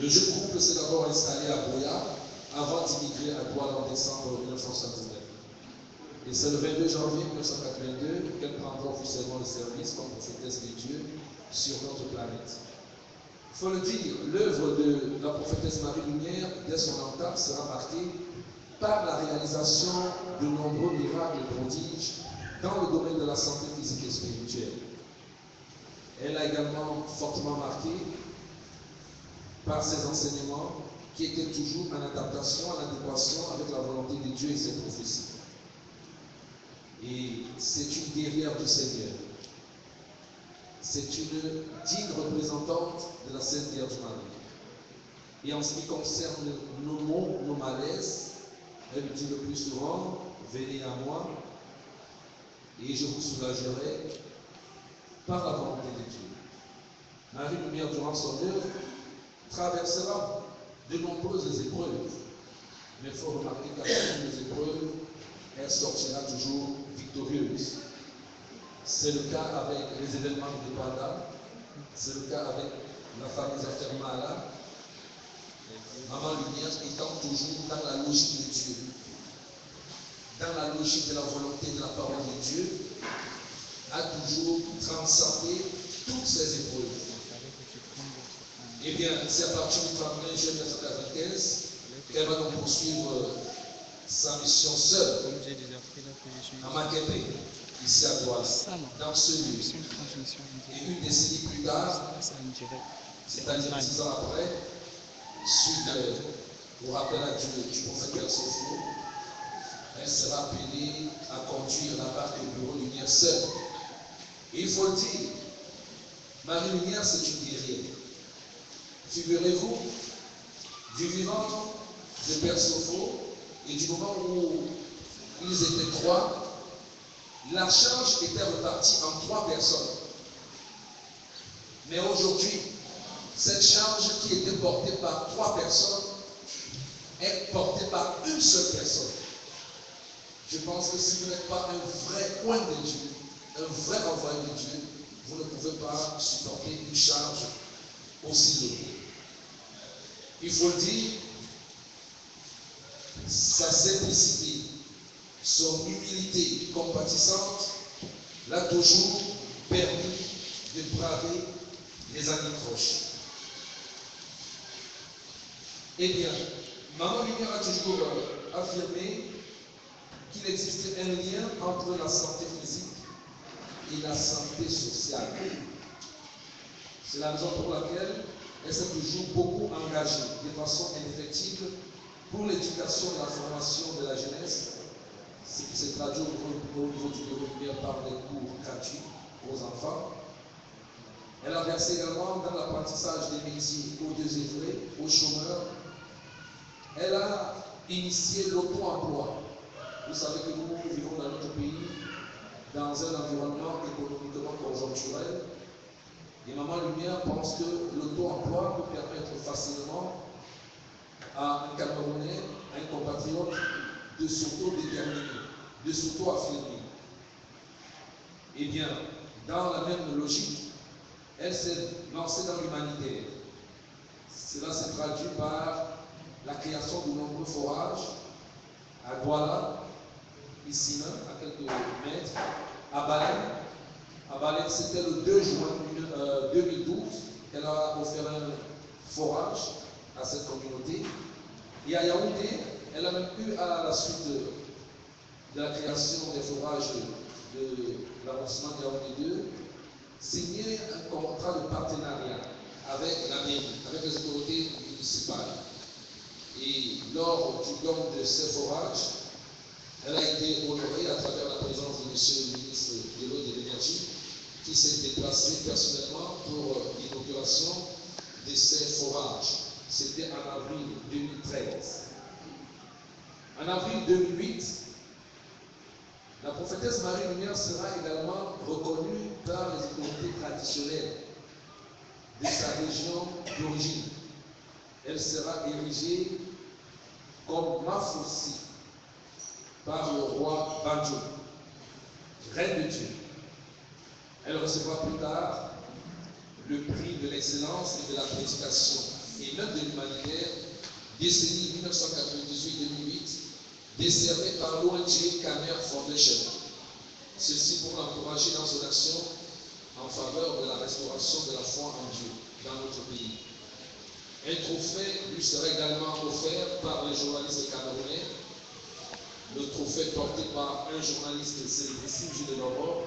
Le jeune couple s'est d'abord installé à Boya avant d'immigrer à Douala en décembre 1979. Et c'est le 22 janvier 1982 qu'elle prendra officiellement le service comme prophétesse de Dieu sur notre planète. Il faut le dire, l'œuvre de la prophétesse Marie Lumière, dès son entame, sera marquée par la réalisation de nombreux miracles et prodiges dans le domaine de la santé physique et spirituelle. Elle a également fortement marqué par ses enseignements qui étaient toujours en adaptation, en adéquation avec la volonté de Dieu et ses prophéties. Et c'est une guerrière du Seigneur. C'est une digne représentante de la Sainte Vierge Marie. Et en ce qui concerne nos maux, nos malaises, elle dit le plus souvent, venez à moi et je vous soulagerai par la volonté de Dieu. Marie Lumière, durant son œuvre, traversera de nombreuses épreuves. Mais il faut remarquer qu'à toutes les épreuves, elle sortira toujours victorieuse. C'est le cas avec les événements de Pada, c'est le cas avec la fameuse affaire Mala. Maman Lumière étant toujours dans la logique de Dieu, dans la logique de la volonté de la parole de Dieu, a toujours transcendé toutes ces épreuves. Eh bien, c'est à partir du 31 juillet 1995 qu'elle va donc poursuivre sa mission seule à Maképé, ici à Douala, dans ce lieu. Et une décennie plus tard, c'est-à-dire 10 ans après, suite au rappel à Dieu du prophète Persopho, elle sera appelée à conduire la barque du bureau Lumière seule. Et il faut le dire, Marie Lumière, c'est une guerrière. Figurez-vous, du vivant de Persopho et du moment où ils étaient 3, la charge était repartie en 3 personnes. Mais aujourd'hui, cette charge qui était portée par 3 personnes est portée par une seule personne. Je pense que si vous n'êtes pas un vrai coin de Dieu, un vrai envoyé de Dieu, vous ne pouvez pas supporter une charge aussi lourde. Il faut le dire, sa simplicité, son humilité compatissante l'a toujours permis de braver les anicroches. Eh bien, Maman Lumière a toujours affirmé qu'il existait un lien entre la santé physique et la santé sociale. C'est la raison pour laquelle elle s'est toujours beaucoup engagée de façon indéfectible pour l'éducation et la formation de la jeunesse, ce qui se traduit au niveau du bureau Lumière par des cours gratuits aux enfants. Elle a versé également dans l'apprentissage des métiers aux désœuvrés, aux chômeurs. Elle a initié l'auto-emploi. Vous savez que nous vivons dans notre pays dans un environnement économiquement conjoncturel. Et Maman Lumière pense que l'auto-emploi peut permettre facilement à un Camerounais, à un compatriote, de s'auto-déterminer, de s'auto-affirmer. Eh bien, dans la même logique, elle s'est lancée dans l'humanitaire. Cela se traduit par la création de nombreux forages à Douala, ici même, à quelques mètres, à Balem. À Balem, c'était le 2 juin 2012 qu'elle a offert un forage à cette communauté. Et à Yaoundé, elle a même eu, à la suite de la création des forages de l'arrondissement de Yaoundé 2, signé un contrat de partenariat avec la mairie, avec les autorités municipales. Et lors du don de ces forages, elle a été honorée à travers la présence de M. le ministre de l'Eau et de l'Énergie, qui s'est déplacé personnellement pour l'inauguration de ces forages. C'était en avril 2013. En avril 2008, la prophétesse Marie Lumière sera également reconnue par les autorités traditionnelles de sa région d'origine. Elle sera érigée comme Mafossi par le roi Banjo, reine de Dieu. Elle recevra plus tard le prix de l'excellence et de la prédication et l'œuvre de l'humanitaire, décennie 1998-2008, décerné par l'ONG Camer Foundation. Ceci pour l'encourager dans son action en faveur de la restauration de la foi en Dieu dans notre pays. Un trophée lui sera également offert par les journalistes camerounais. Le trophée porté par un journaliste célébrissime, Jules Lobor,